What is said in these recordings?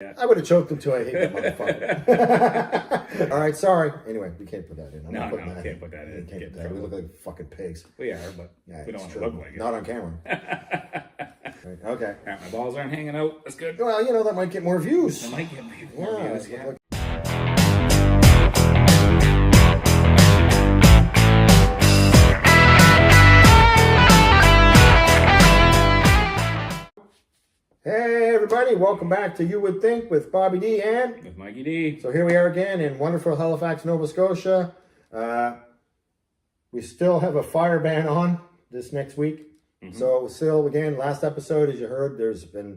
Yeah. I would have choked him too. I hate that motherfucker. All right, sorry. Anyway, we can't put that in. No, can't put that in. Can't put that. We look like fucking pigs. We are, but we don't want to look like it. Not on camera. Right, okay. Right, my balls aren't hanging out. That's good. Well, you know, that might get more views. It might get more views, yeah. Hey everybody, welcome back to You Would Think with Bobby D and with Mikey D. So here we are again in wonderful Halifax, Nova Scotia. We still have a fire ban on this next week. So still, again, last episode, as you heard, there's been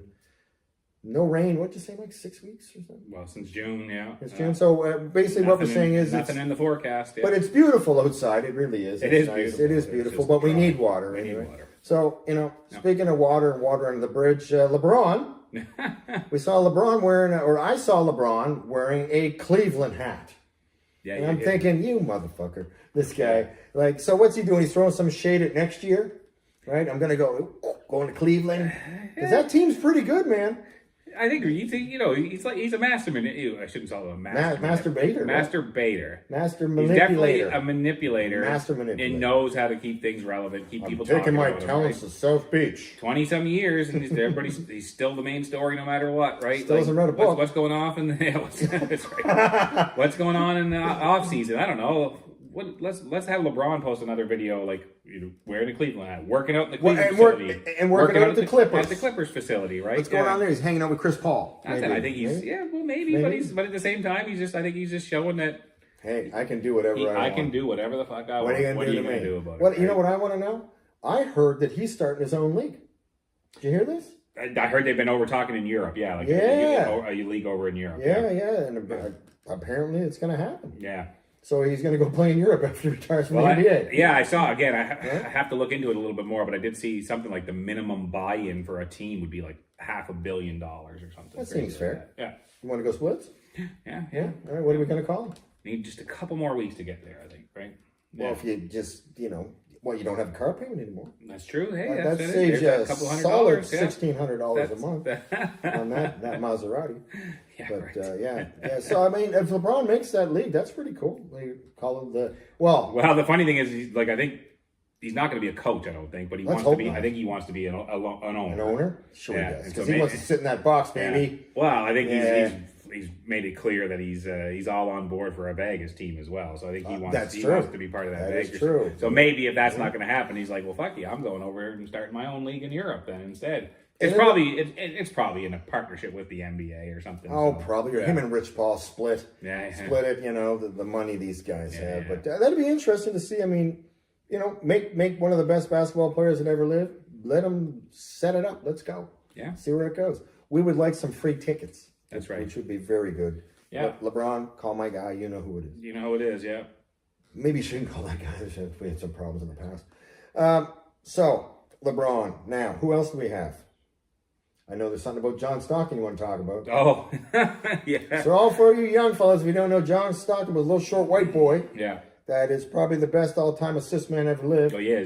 no rain. What'd you say, like 6 weeks or something? Well, since June, yeah. It's June. So basically what we're saying is nothing in the forecast. Yeah. But it's beautiful outside. It really is. It is nice. beautiful. It is beautiful, but we need water anyway. So, you know, speaking of water and water under the bridge, LeBron, we saw LeBron wearing, or I saw LeBron wearing a Cleveland hat. Yeah, and I'm thinking, you motherfucker, this guy. Like, so what's he doing? He's throwing some shade at next year, right? I'm going to going to Cleveland. Because that team's pretty good, man. I think he's a master I shouldn't call him a masturbator. Master manipulator. He's definitely a manipulator. Master manipulator. And knows how to keep things relevant, keep people taking talking my talents to South Beach. 20-some years, and he's still the main story no matter what, right? Still doesn't write a book. What's going on in the what's going on in the off season? I don't know. Let's have LeBron post another video, like, wearing a Cleveland hat, working out in the Cleveland facility, and working out at the Clippers, at the Clippers facility, right? What's going on there? He's hanging out with Chris Paul. I think he's maybe. But at the same time, I think he's just showing that. Hey, I can do whatever I want. I can do whatever the fuck I want. What are you going to do about it? You know what I want to know? I heard that he's starting his own league. Did you hear this? I heard they've been over talking in Europe. Yeah, a league over in Europe. Yeah, and apparently it's going to happen. Yeah. So he's going to go play in Europe after he retires from the NBA. I saw, again, I have to look into it a little bit more, but I did see something like the minimum buy-in for a team would be like $500 million or something. That seems fair. Like that. Yeah. You want to go splits? Yeah. All right, what are we going to call him? Need just a couple more weeks to get there, I think, right? Yeah. Well, if you just, you don't have a car payment anymore. That's true. Hey, that saves you a solid $1,600 a month on that Maserati. Yeah, but right. So I mean, if LeBron makes that league, that's pretty cool. They call it the Well, the funny thing is, I think he's not going to be a coach. I don't think, but he wants to be. I think he wants to be an owner. An owner? Sure, he does. Because he wants to sit in that box, baby. Yeah. Well, I think he's made it clear that he's all on board for a Vegas team as well. So I think he wants to be part of that Vegas. That's true. So maybe if that's not going to happen, he's like, well, fuck yeah, I'm going over and starting my own league in Europe then instead. It's probably in a partnership with the NBA or something. Oh, so, probably. Him and Rich Paul split it. The money these guys have. But that'd be interesting to see. I mean, make one of the best basketball players that ever lived. Let him set it up. Let's go. Yeah. See where it goes. We would like some free tickets. That's right. Which would be very good. Yeah. LeBron, call my guy. You know who it is. You know who it is, yeah. Maybe you shouldn't call that guy. We had some problems in the past. So, LeBron. Now, who else do we have? I know there's something about John Stockton you want to talk about. Oh, yeah. So all for you young fellas, if you don't know, John Stockton was a little short white boy. Yeah. That is probably the best all-time assist man ever lived. Oh, yeah.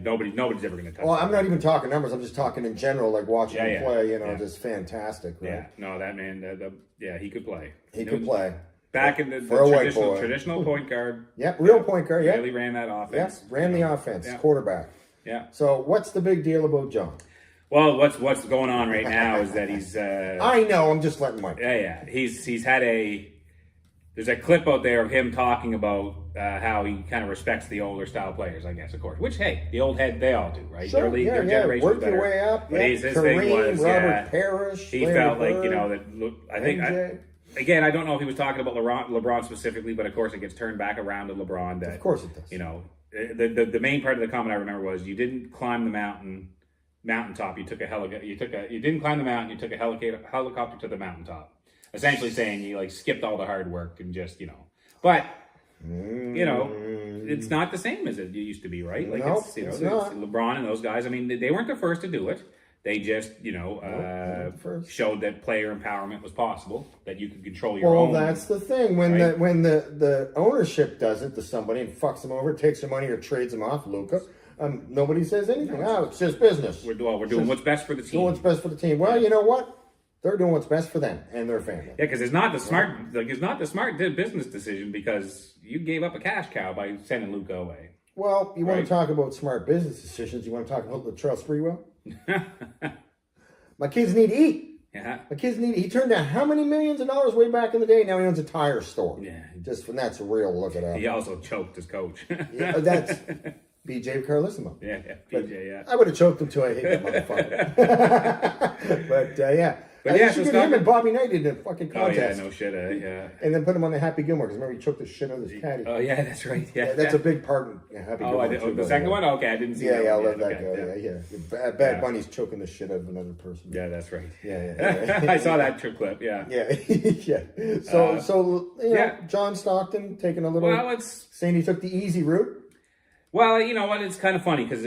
Nobody's ever going to touch him. Well, I'm not even talking numbers. I'm just talking in general, like watching him play, just fantastic. Right? Yeah. No, that man, he could play. He could play. Back in the traditional point guard. Yeah, real point guard, Really ran that offense. Yeah, ran the offense, quarterback. Yeah. So what's the big deal about John? Well, what's going on right now is that he's... I know, I'm just letting Mike. Yeah. He's had there's a clip out there of him talking about how he kind of respects the older style players, I guess, of course. Which, hey, the old head, they all do, right? Sure, their generation work your way up. But his thing was, Robert Parrish, he felt like, I think... Again, I don't know if he was talking about LeBron specifically, but of course it gets turned back around to LeBron. That, of course it does. The main part of the comment I remember was you didn't climb the mountaintop. You didn't climb the mountain. You took a helicopter to the mountaintop. Essentially saying you skipped all the hard work and just But it's not the same as it used to be, right? Like it's not. LeBron and those guys. I mean, they weren't the first to do it. They just, showed that player empowerment was possible, that you could control your own. Well, that's the thing. When the ownership does it to somebody and fucks them over, takes their money or trades them off, Luka, nobody says anything. It's just business. We're doing what's best for the team. Doing what's best for the team. Well, you know what? They're doing what's best for them and their family. Yeah, because it's not the smart business decision because you gave up a cash cow by sending Luka away. Well, you want to talk about smart business decisions? You want to talk about Charles Sprewell? My kids need to eat. Yeah. My kids need. He turned down how many millions of dollars way back in the day? Now he owns a tire store. Yeah. That's a real look it up. He also choked his coach. Yeah, that's BJ Carlissimo. Yeah, BJ. I would have choked him too. I hate that motherfucker. But yeah. You should get him and Bobby Knight in a fucking contest. Oh, yeah, no shit, yeah. And then put him on the Happy Gilmore, because remember he choked the shit out of his caddy. Oh, yeah, that's right. Yeah, that's a big part in Happy Gilmore. The second one? Okay, I didn't see that. Yeah, I'll let that go. Yeah. Bad Bunny's choking the shit out of another person. Yeah, that's right. Yeah. I saw that clip, yeah. Yeah. So John Stockton taking a little... Well, saying he took the easy route? Well, you know what? It's kind of funny, because,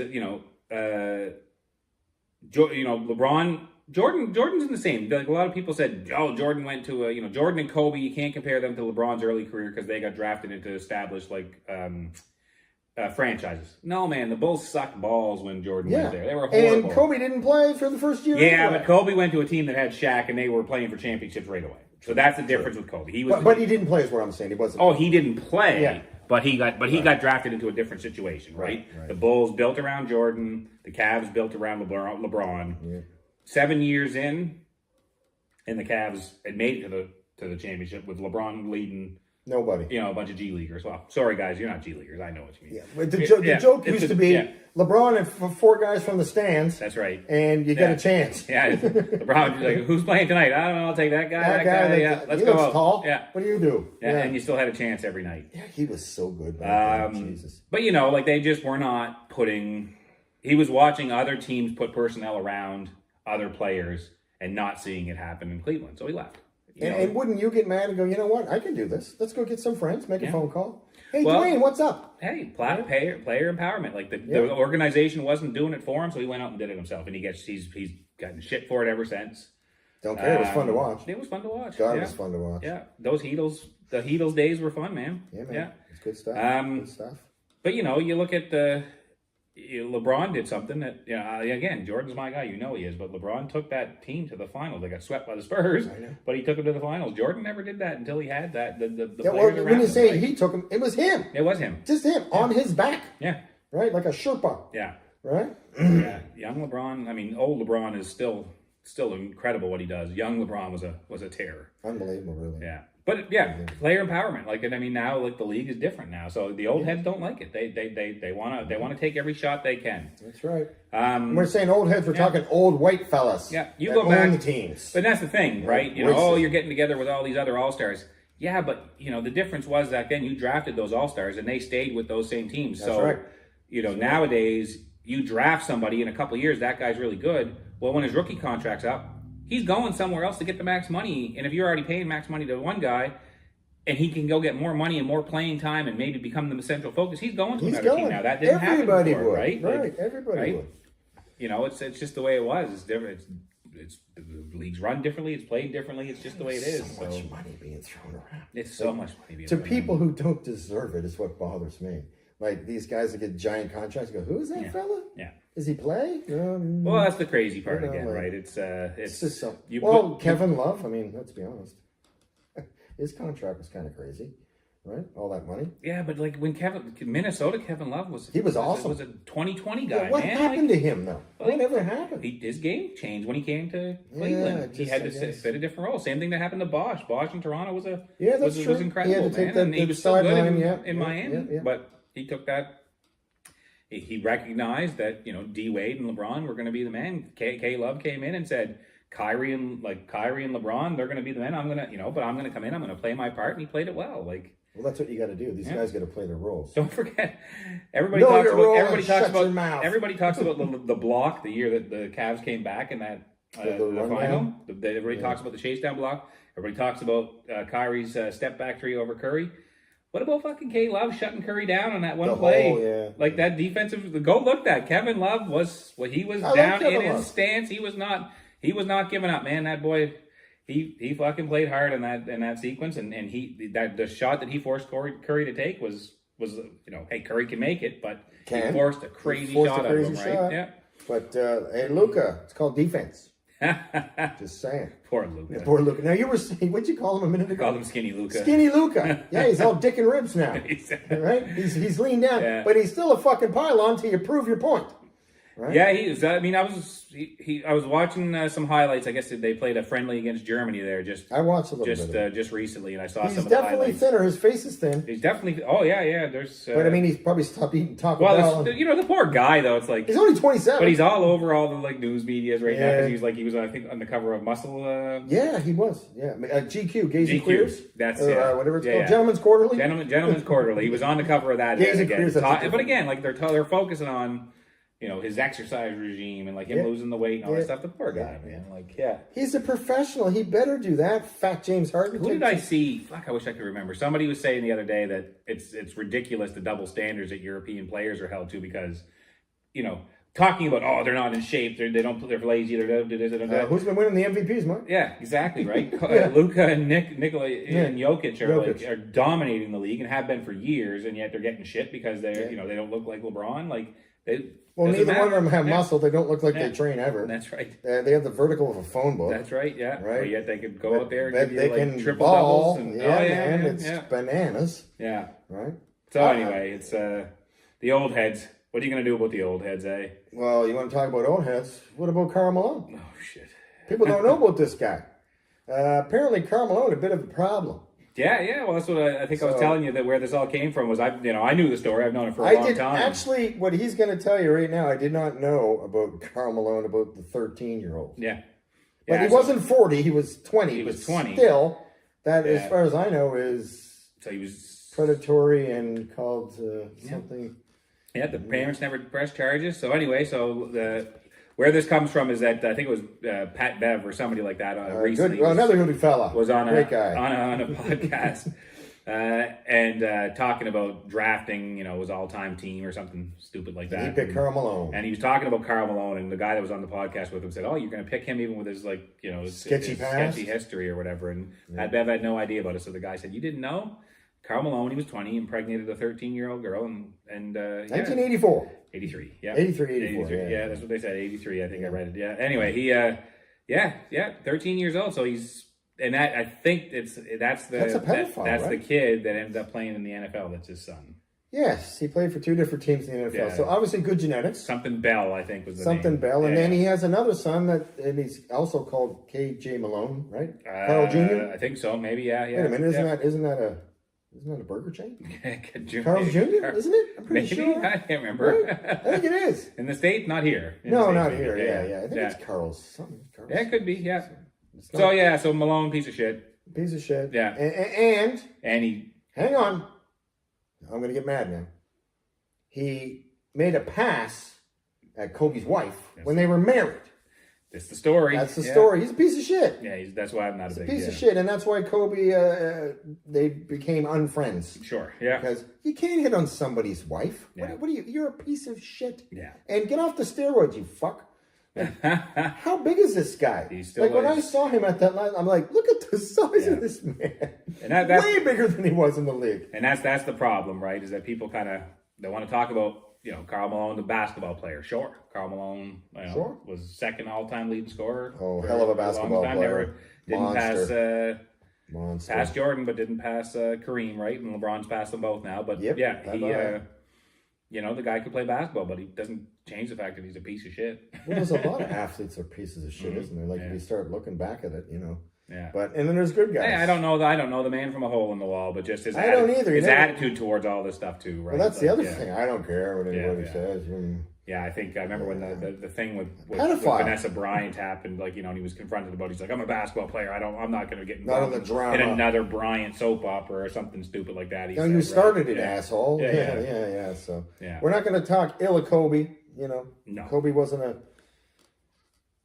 LeBron... Jordan's in the same. Like a lot of people said, Jordan went to Jordan and Kobe. You can't compare them to LeBron's early career because they got drafted into established franchises. No, man, the Bulls sucked balls when Jordan was there. They were horrible. And Kobe didn't play for the first year. Yeah, but Kobe went to a team that had Shaq, and they were playing for championships right away. So that's the difference with Kobe. He was, but he didn't play, is what I'm saying. He wasn't. Oh, he didn't play. Yeah. But he got drafted into a different situation, right? The Bulls built around Jordan. The Cavs built around LeBron. Yeah. 7 years in, and the Cavs had made it to the championship with LeBron leading nobody. A bunch of G Leaguers. Well, sorry guys, you're not G Leaguers. I know what you mean. Yeah, but the joke used to be LeBron and four guys from the stands. That's right. And you get a chance. Yeah, LeBron like, who's playing tonight? I don't know. I'll take that guy. That guy. Yeah, let's go. Looks tall. Yeah. What do you do? Yeah, and you still had a chance every night. Yeah, he was so good. Jesus. But they just were not putting. He was watching other teams put personnel around other players and not seeing it happen in Cleveland, so he left. And wouldn't you get mad and go, you know what, I can do this. Let's go get some friends, make a phone call. Hey, Dwayne, what's up? Hey, player empowerment. Like the organization wasn't doing it for him, so he went out and did it himself, and he's gotten shit for it ever since. Don't care. It was fun to watch. It was fun to watch. God, it was fun to watch. Yeah, the Heatles days were fun, man. Yeah, man. Yeah. It's good stuff. Good stuff. But you look at LeBron did something that, again, Jordan's my guy, he is, but LeBron took that team to the finals. They got swept by the Spurs, but he took them to the finals. Jordan never did that until he had that. When you say he took him, it was him. It was him. Just him, on his back. Yeah. Right? Like a Sherpa. Yeah. Right? Yeah. Young LeBron, old LeBron is still incredible what he does. Young LeBron was a terror. Unbelievable, really. Yeah. But player empowerment. Now the league is different now. So the old heads don't like it. They wanna take every shot they can. That's right. We're saying old heads. We're talking old white fellas. Yeah, you go back the teams. But that's the thing, right? You're getting together with all these other all-stars. Yeah, but the difference was that then you drafted those all-stars and they stayed with those same teams. That's right. Nowadays you draft somebody in a couple of years, that guy's really good. Well, when his rookie contract's up, he's going somewhere else to get the max money. And if you're already paying max money to one guy and he can go get more money and more playing time and maybe become the central focus, he's going to another team now. That didn't happen before, right? Right, everybody would. It's just the way it was. It's different. It's the leagues run differently. It's played differently. It's just the way it is. So much money being thrown around. It's so much money being thrown around. To people who don't deserve it is what bothers me. Like these guys that get giant contracts, go, who's that fella? Yeah. Does he play? Well, that's the crazy part again, right? It's just so. Kevin Love. Let's be honest. His contract was kind of crazy, right? All that money. Yeah, but when Minnesota Kevin Love was awesome. Was a 2020 guy. What happened to him though? Whatever happened? His game changed when he came to Cleveland. He had to fit a different role. Same thing that happened to Bosch. Bosch in Toronto was incredible, man. He was still good in Miami, but he took that. He recognized that D Wade and LeBron were going to be the man. K Love came in and said, Kyrie and LeBron, they're going to be the men. I'm going to but I'm going to come in. I'm going to play my part, and he played it well. Well, that's what you got to do. These guys got to play their roles. Don't forget, everybody talks about the block, the year that the Cavs came back in that the final. Everybody talks about the chase down block. Everybody talks about Kyrie's step back three over Curry. What about fucking K Love shutting Curry down on that one play? That defensive. Go look that Kevin Love was down in his stance. He was not giving up, man. That boy, he fucking played hard in that sequence, and the shot that he forced Curry to take was hey, Curry can make it, but he forced a crazy shot out of him, right? Yeah. But hey, Luka, it's called defense. Just saying. Poor Luka. Yeah, poor Luka. Now, you were saying, what'd you call him a minute ago? Called him Skinny Luka. Skinny Luka. Yeah, he's all dick and ribs now. Right? He's leaned down. But he's still a fucking pylon till you prove your point. Right? Yeah, he is. I mean, I was watching some highlights. I guess they played a friendly against Germany there. I watched a little bit. Just recently, and I saw some of the highlights. He's definitely thinner. His face is thin. He's definitely. Oh yeah. There's. But I mean, he's probably stopped eating Taco Bell. Well, the poor guy though. It's like he's only 27, but he's all over all the like news medias right now because he was I think on the cover of Muscle. Yeah, he was. Yeah, GQ, Gays and Queers. That's whatever it's called. Gentleman's Quarterly. Gentleman's Quarterly. He was on the cover of that. Gays and Queers. But again, like they're focusing on. His exercise regime and like him losing the weight and all that stuff. The poor guy, man. Like, he's a professional. He better do that. Fat James Harden. Who did I see? Fuck, I wish I could remember. Somebody was saying the other day that it's ridiculous the double standards that European players are held to because, talking about they're not in shape, they're lazy, who's been winning the MVPs, Mark? Yeah, exactly right. Luka and Nikola and Jokic are dominating the league and have been for years, and yet they're getting shit because they they don't look like LeBron. Like neither one of them have muscle. They don't look like they train ever. That's right. They have the vertical of a phone book. That's right. Yeah. Right. But yet they could go out there and give they you can triple ball, doubles. And it's bananas. Yeah. Right. So anyway, it's the old heads. What are you going to do about the old heads, eh? Well, you want to talk about old heads? What about Karl Malone? Oh shit! People don't know about this guy. Apparently, Karl Malone a bit of a problem. Yeah. Well, that's what I think I was telling you that where this all came from was I knew the story. I've known it for a long time. Actually, what he's going to tell you right now, I did not know about Karl Malone, about the 13-year-old. Yeah. But he wasn't 40. He was 20. He was 20. Still, that, as far as I know, is he was predatory and called something. Yeah, the parents never pressed charges. So anyway, where this comes from is that I think it was Pat Bev or somebody like that recently. Another good fella. Was on Great guy. on a podcast and talking about drafting, his all-time team or something stupid like that. He picked Karl Malone. And he was talking about Karl Malone, and the guy that was on the podcast with him said, "Oh, you're going to pick him even with his his sketchy history or whatever." And Pat Bev had no idea about it. So the guy said, "You didn't know?" Karl Malone, he was 20, impregnated a 13-year-old girl, and 1984. 83, yeah. 83. Yeah, that's what they said, 83, I think I read it, yeah. Anyway, he, 13 years old, so he's, and that, I think that's a pedophile, that's the kid that ended up playing in the NFL, that's his son. Yes, he played for two different teams in the NFL, so obviously good genetics. Something Bell, I think was the name. Bell, and then he has another son and he's also called K.J. Malone, right? Carl Jr.? I think so, maybe, yeah. Wait a minute, isn't that a burger chain? Carl's Jr., isn't it? I'm pretty sure. I can't remember. Right? I think it is. In the States, not here. Not here. Yeah. I think it's Carl's. Something. Yeah, it could be. Yeah. So Malone, piece of shit. Yeah. And he. Hang on. I'm gonna get mad now. He made a pass at Kobe's wife when they were married. That's the story. That's the story. He's a piece of shit. Yeah, that's why I'm not a piece of shit, and that's why Kobe they became unfriends. Sure, yeah. Because you can't hit on somebody's wife. Yeah. What are you? You're a piece of shit. Yeah. And get off the steroids, you fuck. How big is this guy? When I saw him at that line, I'm like, look at the size of this man. And that's way bigger than he was in the league. And that's the problem, right? Is that people they want to talk about. Karl Malone, the basketball player. Sure. Karl Malone was second all-time leading scorer. Oh, hell of a basketball player. Didn't pass Jordan, but didn't pass Kareem, right? And LeBron's passed them both now. But the guy could play basketball, but he doesn't change the fact that he's a piece of shit. Well, there's a lot of athletes are pieces of shit, isn't there? Like if you start looking back at it, Yeah. And then there's good guys. Hey, I don't know the man from a hole in the wall, but just his attitude towards all this stuff too, right? Well, that's the other thing. I don't care what anybody says. Yeah, I think I remember when the thing with Vanessa Bryant happened, and he was confronted about. He's like, "I'm a basketball player. I'm not going to get involved in another Bryant soap opera or something stupid like that." You started it, asshole. Yeah. So we're not going to talk ill of Kobe. No. Kobe wasn't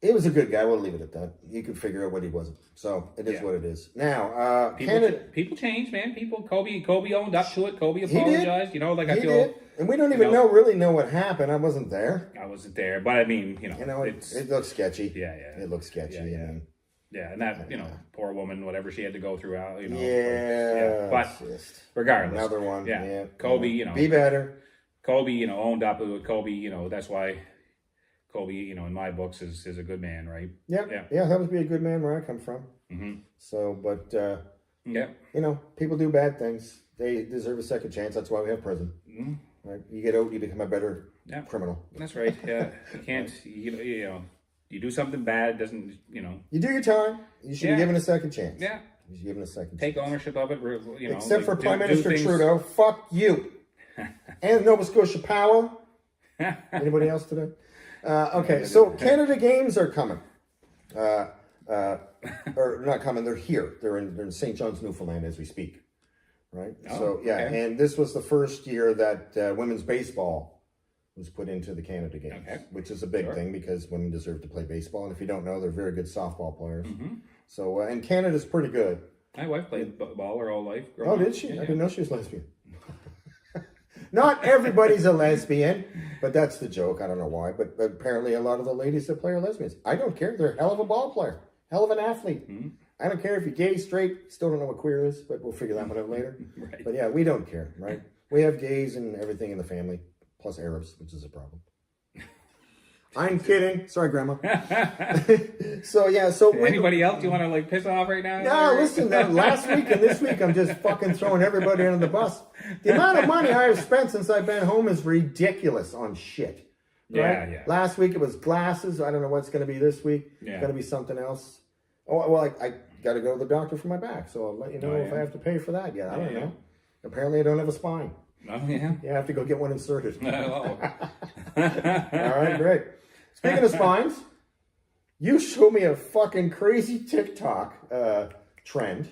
He was a good guy. We'll leave it at that. You could figure out what he wasn't. So it is what it is. Now, people change, man. Kobe owned up to it. Kobe apologized. He did. And we don't even really know what happened. I wasn't there. I wasn't there, but I mean, it looks sketchy. Yeah. It looks sketchy. Yeah, and that poor woman, whatever she had to go through, But regardless, another one. Yeah. Kobe, be better. Kobe, owned up to it. Kobe, that's why. Kobe, in my books is a good man, right? Yeah. That would be a good man where I come from. Mm-hmm. So, but yeah, people do bad things. They deserve a second chance. That's why we have prison. Mm-hmm. Right? You get out, you become a better criminal. That's right. Yeah, you can't. You do something bad, doesn't You do your time. You should be given a second chance. Yeah, you should be given a second. Take chance. ownership of it. Except for Prime Minister Trudeau, fuck you. And Nova Scotia Power. Anybody else today? Okay, so Canada Games are coming. Or not coming, they're here. They're in St. John's, Newfoundland as we speak. Right? Okay. And this was the first year that women's baseball was put into the Canada Games, which is a big thing because women deserve to play baseball. And if you don't know, they're very good softball players. Mm-hmm. So, and Canada's pretty good. My wife played ball her whole life. Oh, did she? I didn't know she was lesbian. Not everybody's a lesbian, but that's the joke. I don't know why, but apparently a lot of the ladies that play are lesbians. I don't care. They're a hell of a ball player, hell of an athlete. Mm-hmm. I don't care if you're gay, straight, still don't know what queer is, but we'll figure that one out later. Right. But yeah, we don't care, right? We have gays and everything in the family, plus Arabs, which is a problem. I'm kidding. Sorry, Grandma. So anybody else you want to piss off right now? No, listen. Last week and this week, I'm just fucking throwing everybody under the bus. The amount of money I have spent since I've been home is ridiculous on shit. Right? Yeah. Last week it was glasses. I don't know what's going to be this week. Yeah. It's going to be something else. Oh well, I got to go to the doctor for my back, so I'll let you know if I have to pay for that. Yeah, I don't know. Apparently, I don't have a spine. Oh yeah. Yeah, I have to go get one inserted. Oh. All right, great. Speaking of spines, you showed me a fucking crazy TikTok trend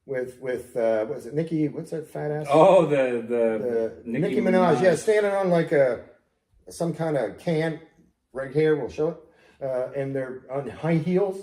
with what is it, Nicki? What's that fat ass? Oh, the Nicki Minaj. Yeah, standing on like some kind of can right here. We'll show it, and they're on high heels.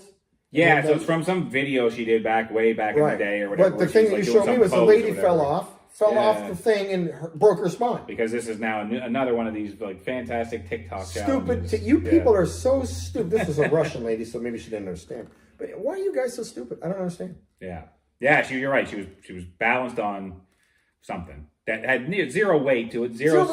Yeah, so it's from some video she did way back in the day or whatever. But the thing you showed me was the lady fell off the thing and broke her spine. Because this is now another one of these fantastic TikTok challenges. Stupid. People are so stupid. This was a Russian lady, so maybe she didn't understand. But why are you guys so stupid? I don't understand. Yeah. Yeah, you're right. She was balanced on something that had zero weight to it, zero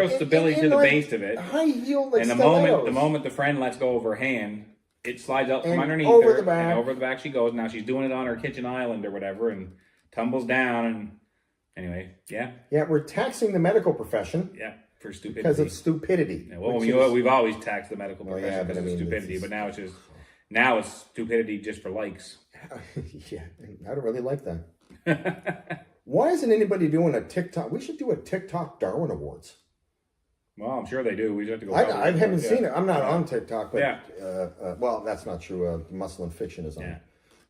stability to the base of it. High heel, and the moment the friend lets go of her hand, it slides out from underneath over her, the back. and over the back she goes. Now she's doing it on her kitchen island or whatever, and tumbles down. And anyway, yeah, we're taxing the medical profession. Yeah, for stupidity because of stupidity. Yeah, well, we've always taxed the medical profession because of stupidity, but now it's stupidity just for likes. Yeah, I don't really like that. Why isn't anybody doing a TikTok? We should do a TikTok Darwin Awards. Well, I'm sure they do. We just have to go. I haven't seen it. I'm not on TikTok, but well, that's not true. Muscle and Fiction is on. Yeah.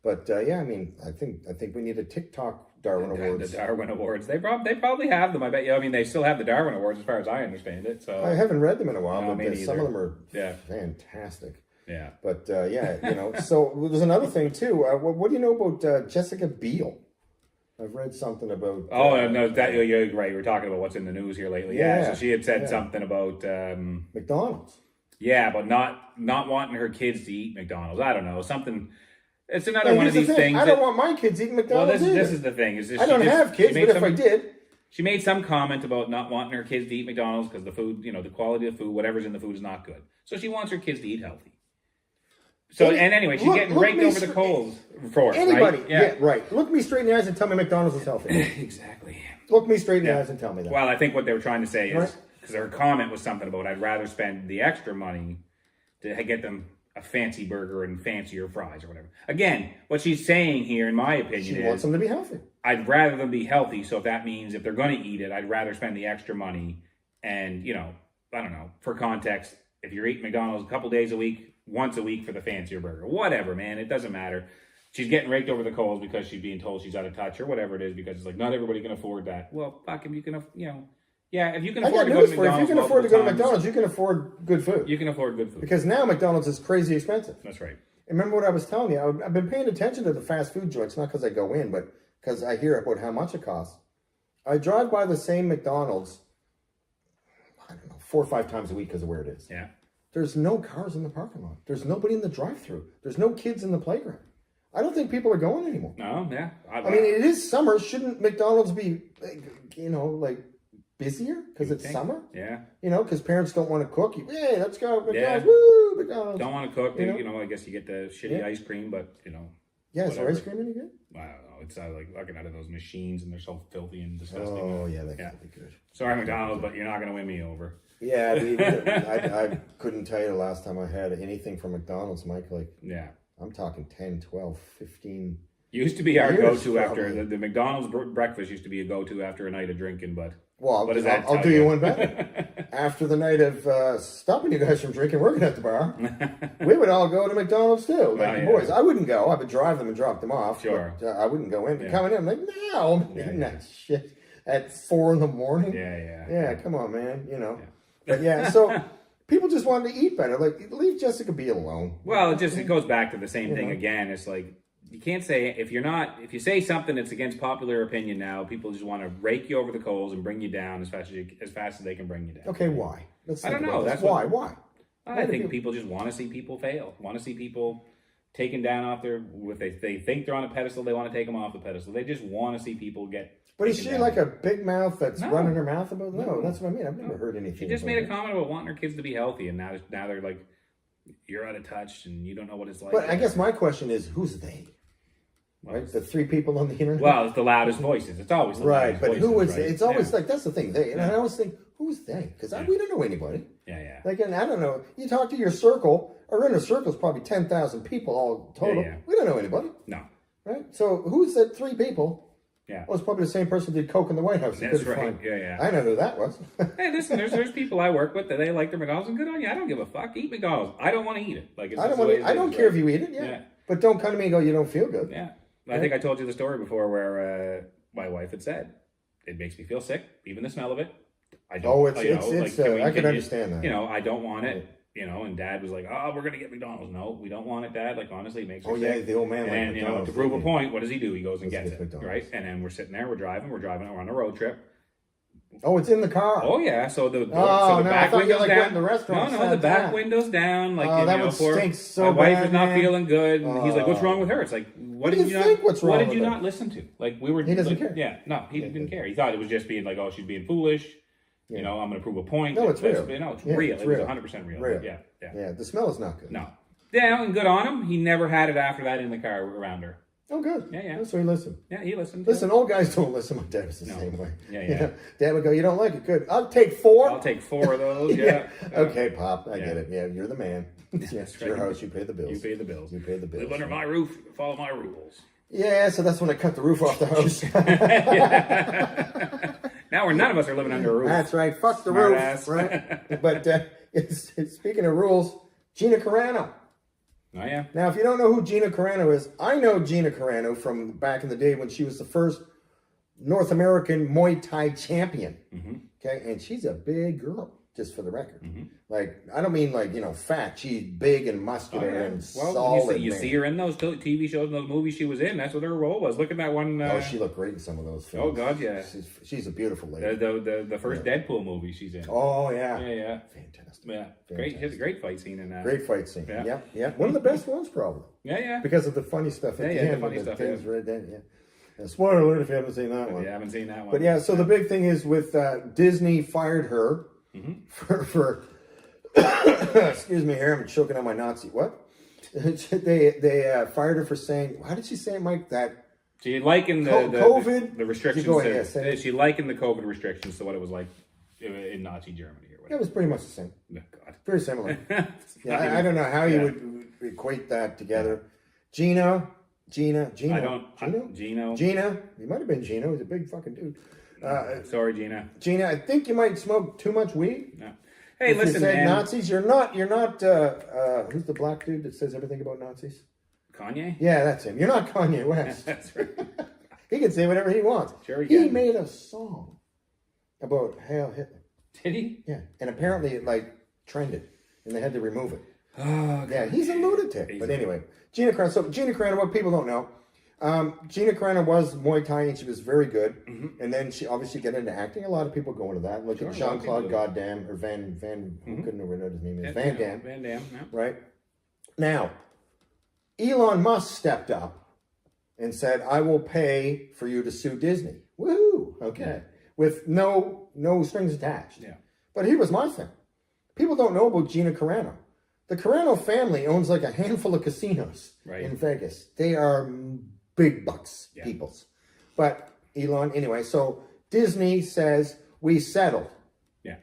But I mean, I think we need a TikTok Darwin Awards. The Darwin Awards. They probably have them. I bet you. I mean, they still have the Darwin Awards as far as I understand it. So I haven't read them in a while, but some of them are fantastic. Yeah. But so there's another thing too. What do you know about Jessica Biel? I've read something about. No, you're right. We're talking about what's in the news here lately. Yeah. So she had said something about McDonald's. Yeah, but not wanting her kids to eat McDonald's. I don't know, something. It's another one of these things. I don't want my kids eating McDonald's. Well, this is the thing. I don't have kids, but if I did. She made some comment about not wanting her kids to eat McDonald's because the food, the quality of the food, whatever's in the food is not good. So she wants her kids to eat healthy. So, and anyway, she's getting raked over the coals for it, anybody. Right? Yeah, right. Look me straight in the eyes and tell me McDonald's is healthy. Exactly. Look me straight in the eyes and tell me that. Well, I think what they were trying to say is, because her comment was something about, I'd rather spend the extra money to get them a fancy burger and fancier fries or whatever. Again, what she's saying here, in my opinion, she wants them to be healthy. I'd rather them be healthy. So if that means if they're going to eat it, I'd rather spend the extra money. And, I don't know, for context, if you're eating McDonald's a couple days a week, once a week for the fancier burger, whatever, man, it doesn't matter. She's getting raked over the coals because she's being told she's out of touch or whatever it is, because it's like, not everybody can afford that. Well, fuck, if you can, if you can afford to go to McDonald's, if you can afford to go to McDonald's, you can afford good food. You can afford good food. Because now McDonald's is crazy expensive. That's right. And remember what I was telling you? I've been paying attention to the fast food joints, not because I go in, but because I hear about how much it costs. I drive by the same McDonald's, I don't know, 4 or 5 times a week because of where it is. Yeah. There's no cars in the parking lot. There's nobody in the drive-thru. There's no kids in the playground. I don't think people are going anymore. No, yeah. I mean, it is summer. Shouldn't McDonald's be, busier because it's summer. Yeah. You know, because parents don't want to cook. Hey, let's go McDonald's. Yeah. Woo, McDonald's. Don't want to cook. You know, I guess you get the shitty ice cream, but you know. Yeah, is there ice cream any good? I don't know. It's like looking out of those machines, and they're so filthy and disgusting. Oh yeah, that could be good. Sorry, McDonald's, but you're not going to win me over. Yeah, I couldn't tell you the last time I had anything from McDonald's, Mike. Like, yeah, I'm talking 10, 12, 15. Used to be our go-to after the McDonald's breakfast used to be a go-to after a night of drinking, but I'll do you one better. After the night of stopping you guys from drinking, working at the bar, we would all go to McDonald's too. Like the boys, I wouldn't go. I would drive them and drop them off. Sure, but, I wouldn't go in. Coming in, I'm like, no, I'm eating that shit at 4 a.m. Yeah. Come on, man. You know. But yeah, so people just wanted to eat better. Like, leave Jessica B alone. Well, it goes back to the same thing again. It's like, you can't say, if you say something that's against popular opinion now, people just want to rake you over the coals and bring you down as fast as they can bring you down. Okay, why? I don't know. That's why. I think people just want to see people fail. Want to see people taken down off their. If they think they're on a pedestal, they want to take them off the pedestal. They just want to see people get. But is she like a big mouth that's running her mouth about? No, that's what I mean. I've never heard anything. She just made a comment about wanting her kids to be healthy, and now they're like, you're out of touch, and you don't know what it's like. But I guess my question is, who's they? Right, the 3 people on the internet. Well, it's the loudest voices. It's always the loudest but voices, who was? Right? It's always like that's the thing. They and I always think, who's they? Because we don't know anybody. Yeah. Like, and I don't know. You talk to your circle. Our inner circle is probably 10,000 people all total. Yeah. We don't know anybody. No. Right. So who's that 3 people? Yeah. Well, it's probably the same person who did coke in the White House. That's right. Yeah. I know who that was. Hey, listen, there's people I work with that they like their McDonald's, and good on you. I don't give a fuck. Eat McDonald's. I don't want to eat it. Like I don't care if you eat it. Yeah. But don't come to me and go, you don't feel good. Yeah. I think I told you the story before where my wife had said, it makes me feel sick, even the smell of it. I don't. I can understand that. You know, I don't want it. You know, and Dad was like, "Oh, we're gonna get McDonald's." No, we don't want it, Dad. Like, honestly, it makes her sick. The old man. And you know, to prove a point, what does he do? He goes and gets it, right? And then we're sitting there, we're on a road trip. Oh, it's in the car. Oh yeah, so the back window's down. The restaurant. No, the back window's down. Like, that would stink so my wife bad, is not feeling good. And he's like, "What's wrong with her?" It's like, what did you think? What's wrong? What did you not listen to? Like, we were. He doesn't care. Yeah, no, he didn't care. He thought it was just being like, "Oh, she's being foolish." You know, I'm going to prove a point. No, it's real. No, it's real. It was 100% real. Yeah. The smell is not good. No. Yeah, and good on him. He never had it after that in the car around her. Oh, good. Yeah. So he listened. Yeah, he listened. Listen, old guys don't listen. My dad was the same way. Yeah. Dad would go, you don't like it? Good. I'll take 4. I'll take 4 of those. Yeah. Okay, Pop. I get it. Yeah, you're the man. It's your house. You pay the bills. You pay the bills. Live under my roof. Follow my rules. Yeah, so that's when I cut the roof off the house. Now none of us are living under a roof. That's right. Fuck the roof. Right? But speaking of rules, Gina Carano. Oh, yeah. Now, if you don't know who Gina Carano is, I know Gina Carano from back in the day when she was the first North American Muay Thai champion. Mm-hmm. Okay, and she's a big girl, just for the record. Mm-hmm. Like, I don't mean like, fat. She's big and muscular and solid. You see her in those TV shows and those movies she was in. That's what her role was. Look at that one. She looked great in some of those films. Oh, God, yeah. She's a beautiful lady. The first Deadpool movie she's in. Oh, yeah. Yeah. Fantastic. Yeah. Fantastic. Great fight scene in that. Great fight scene. Yeah. One of the best ones, probably. Yeah. Because of the funny stuff at the end. The funny stuff. Right then, yeah. Spoiler alert if you haven't seen that one. Yeah, I haven't seen that one. But yeah, so the big thing is with Disney fired her for excuse me here, I'm choking on my Nazi. What? They fired her for saying, how did she say it, Mike? That she likened the restrictions. She likened the COVID restrictions to what it was like in Nazi Germany or whatever. It was pretty much the same. Oh, God. Very similar. I don't know how you would equate that together. Gino. Gino. You might have been Gino. He's a big fucking dude. Sorry, Gina. Gina, I think you might smoke too much weed. No. Hey, listen, you said man. Nazis. You're not. Who's the black dude that says everything about Nazis? Kanye. Yeah, that's him. You're not Kanye West. That's right. He can say whatever he wants. Sure, he made a song about Hail Hitler. Did he? Yeah, and apparently it trended, and they had to remove it. Oh, yeah, he's a lunatic. But anyway, Gina Carano. So Gina Carano, what people don't know, Gina Carano was Muay Thai and she was very good. Mm-hmm. And then she obviously got into acting. A lot of people go into that. Look at Jean-Claude Goddamn or Van. Who couldn't remember what his name is? Van Damme. Van Damme. Yeah. Right now, Elon Musk stepped up and said, "I will pay for you to sue Disney." Woohoo! Okay. Yeah. with no strings attached. Yeah. But here was my thing. People don't know about Gina Carano. The Carano family owns like a handful of casinos in Vegas. They are big bucks peoples. But Elon, anyway, so Disney says, we settled. Yeah.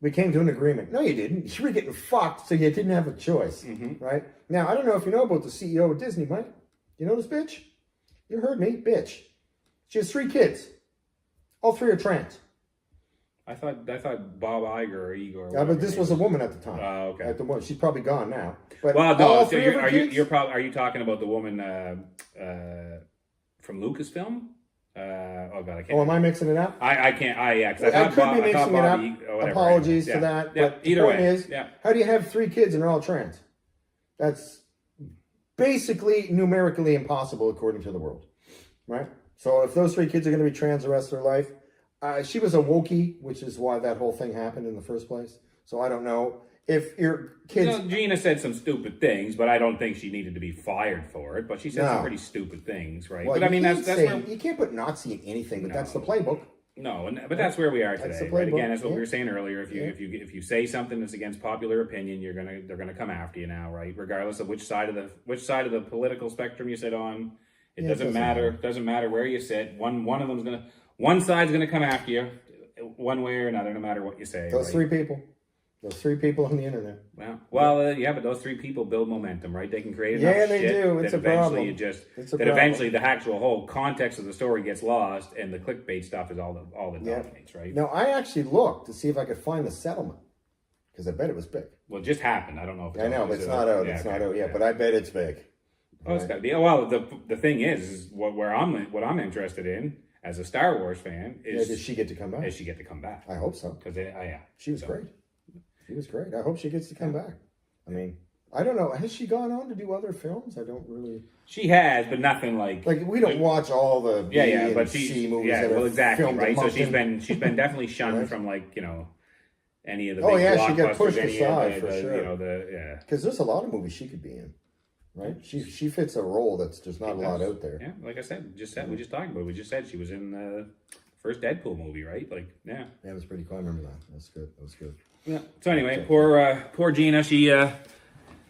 We came to an agreement. No, you didn't. You were getting fucked, so you didn't have a choice. Right? Now, I don't know if you know about the CEO of Disney, Mike. You know this bitch? You heard me, bitch. She has 3 kids. All 3 are trans. I thought Bob Iger or Igor. Yeah, but this was a woman at the time. Oh, okay. At the moment, she's probably gone now. But well, no. all So three of her kids? are you talking about the woman from Lucasfilm? Oh God, I can't. Oh, am I mixing it up? I can't. Because I could be mixing it up. Apologies yeah. to that. Yeah. But Either the point way, is, how do you have 3 kids and they're all trans? That's basically numerically impossible according to the world, right? So if those 3 kids are going to be trans the rest of their life, she was a wokey, which is why that whole thing happened in the first place. So I don't know if your kids. Gina said some stupid things, but I don't think she needed to be fired for it. But she said some pretty stupid things, right? Well, but I mean, that's where you can't put Nazi in anything, but that's the playbook. No, but that's where we are today, right? Again, that's what we were saying earlier. If you say something that's against popular opinion, they're gonna come after you now, right? Regardless of which side of the political spectrum you sit on, it doesn't matter. Doesn't matter where you sit. One side's gonna come after you, one way or another, no matter what you say. Those 3 people. Those 3 people on the internet. Well, yeah, but those 3 people build momentum, right? They can create enough they shit do. It's that a problem. Eventually the actual whole context of the story gets lost, and the clickbait stuff is all that dominates, right? Now, I actually looked to see if I could find the settlement, because I bet it was big. Well, it just happened. I don't know if it's I know, but it's not out. It's not out yet, but I bet it's big. Oh, it's got to be. Well, the thing is what I'm interested in as a Star Wars fan is, does she get to come back? Does she get to come back? I hope so. Because she was great. She was great. I hope she gets to come back. I mean, I don't know. Has she gone on to do other films? I don't really. She has, but nothing like we don't watch all the B and C movies. Yeah, well, exactly, right. So she's in. been definitely shunned from any of the big blockbusters. She got pushed aside for sure. Because there's a lot of movies she could be in. Right, she fits a role that's just not a lot out there. Yeah, like I said, we just talked about it. We just said she was in the first Deadpool movie, right? Yeah, it was pretty cool. I remember that. That was good. Yeah. So anyway, poor Gina. She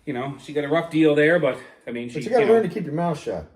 she got a rough deal there, but I mean, you got to learn to keep your mouth shut.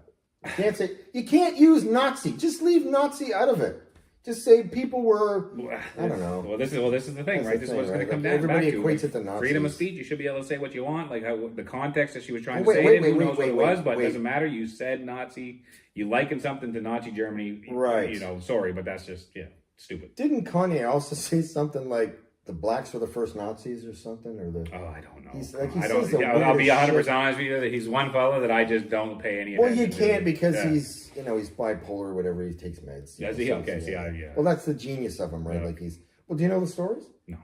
You can't use Nazi. Just leave Nazi out of it. Just say people were. I don't know. Well, this is the thing, right? This is what's going to come down. Everybody back equates to it to Nazis. Freedom of speech. You should be able to say what you want, like how the context that she was trying to say it. Who knows what it was, but it doesn't matter. You said Nazi. You likened something to Nazi Germany, right? Sorry, but that's just stupid. Didn't Kanye also say something like the blacks were the first Nazis or something, or the? Oh, I don't know. I'll be 100% honest with you that he's one fellow that I just don't pay any attention to. Well, you can't because he's bipolar or whatever. He takes meds. Does he? Okay, yeah. Well, that's the genius of him, right? Yeah. Well, do you know the stories? No.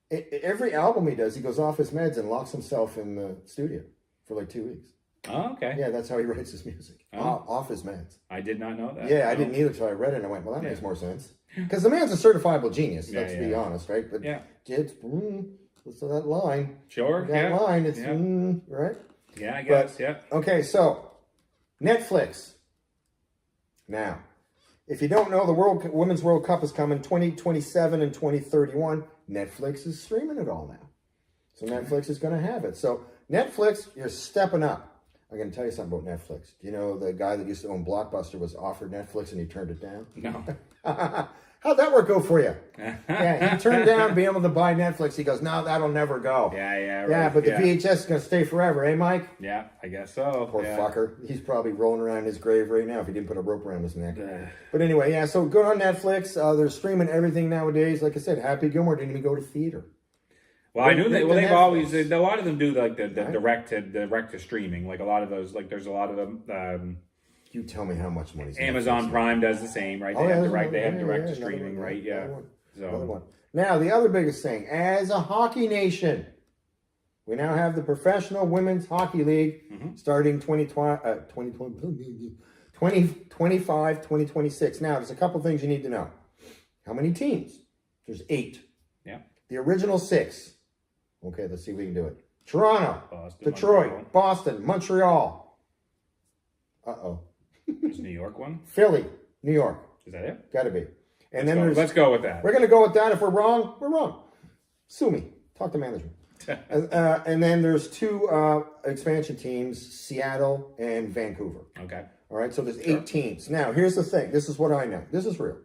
Every album he does, he goes off his meds and locks himself in the studio for like 2 weeks. Oh, okay. Yeah, that's how he writes his music. Off his meds. I did not know that. Yeah, I didn't either until I read it and I went, well, that makes more sense. Because the man's a certifiable genius, let's be honest, right? But it's so that line. Sure. That line, it's right? Yeah, I guess, Okay, so Netflix. Now, if you don't know, the Women's World Cup is coming 2027 and 2031. Netflix is streaming it all now. So Netflix is going to have it. So Netflix, you're stepping up. I'm going to tell you something about Netflix. Do you know the guy that used to own Blockbuster was offered Netflix and he turned it down? No. How'd that work out for you? He turned down being able to buy Netflix. He goes, no, that'll never go. Right. Yeah, but the VHS is going to stay forever, eh, Mike? Yeah, I guess so. Poor fucker. He's probably rolling around in his grave right now if he didn't put a rope around his neck. But anyway, so go on Netflix. They're streaming everything nowadays. Like I said, Happy Gilmore didn't even go to theater. Well, I knew that. Well, they've always a lot of them do like the direct to streaming. Like a lot of those, like there's a lot of them. You tell me how much money. Amazon Prime does the same, right? They have direct to streaming, right? Yeah. Another one. Now the other biggest thing, as a hockey nation, we now have the Professional Women's Hockey League starting 2025, 2026. Now there's a couple things you need to know. How many teams? There's 8. Yeah. The original 6. Okay, let's see if we can do it. Toronto, Boston, Detroit, Montreal. Boston, Montreal. Uh-oh. Is New York one? Philly, New York. Is that it? Gotta be. And then let's go with that. We're going to go with that. If we're wrong, we're wrong. Sue me. Talk to management. And then there's 2 expansion teams, Seattle and Vancouver. Okay. All right, so there's 8 teams. Now, here's the thing. This is what I know. This is real.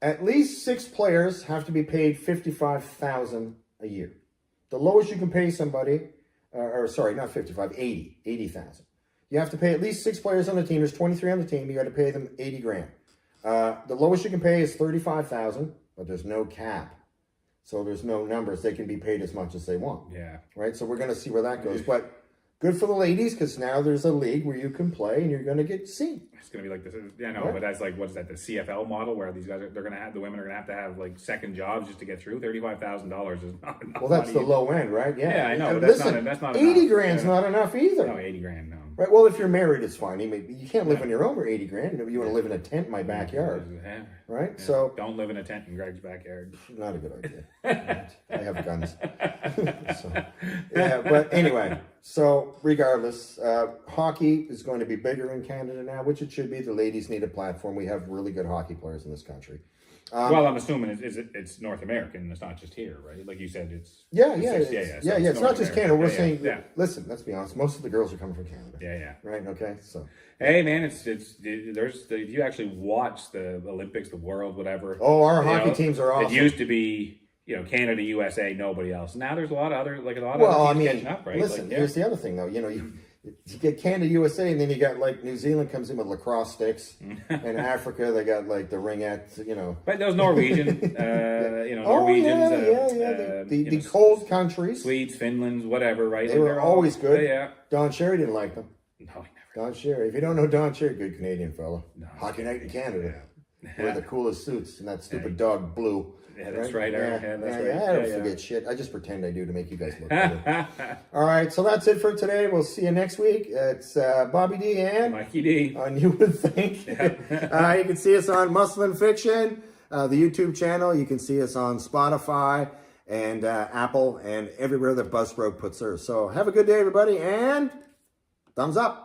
At least 6 players have to be paid $55,000 a year. The lowest you can pay somebody, or sorry, not 55, 80,000. You have to pay at least 6 players on the team. There's 23 on the team. You got to pay them 80 grand. The lowest you can pay is 35,000, but there's no cap. So there's no numbers. They can be paid as much as they want. Yeah. Right? So we're going to see where that goes. But good for the ladies, because now there's a league where you can play and you're going to get seen. It's going to be like this. Yeah, no, right? But that's like, what is that? The CFL model where these guys the women are going to have like second jobs just to get through. $35,000 is not enough. Well, that's the low end, right? Yeah. Yeah, I know. But that's not 80 enough. grand's not enough either. No, 80 grand, no. Right. Well, if you're married, it's fine. You can't live on your own for 80 grand. You want to live in a tent in my backyard. Right? Yeah. So don't live in a tent in Greg's backyard. Not a good idea. I have guns. So, yeah, but anyway, so regardless, hockey is going to be bigger in Canada now, which it should be. The ladies need a platform. We have really good hockey players in this country. Well, I'm assuming it's North American. It's not just here, right? Like you said, it's it's not just Canada. We're saying, yeah. Listen, let's be honest. Most of the girls are coming from Canada. Yeah. Right. Okay. So. Hey man, if you actually watch the Olympics, the World, whatever. Oh, our hockey teams are awesome. It used to be, Canada, USA, nobody else. Now there's a lot of other teams catching up, right? Listen, here's the other thing though. You get Canada, USA, and then you got like New Zealand comes in with lacrosse sticks, and Africa they got like the ringettes, But those Norwegian, Norwegians, the cold countries, Swedes, Finlands, whatever, right? They were always good. Yeah. Don Cherry didn't like them. No, he never. Don Cherry. If you don't know Don Cherry, good Canadian fellow. No, Hockey night in Canada. Yeah. Wear the coolest suits and that stupid dog blue. Yeah, that's right. I don't forget shit. I just pretend I do to make you guys look better. All right, so that's it for today. We'll see you next week. It's Bobby D and Mikey D on You Would Think. You can see us on Muscle and Fiction, the YouTube channel. You can see us on Spotify and Apple and everywhere that Buzzsprout puts her. So have a good day, everybody, and thumbs up.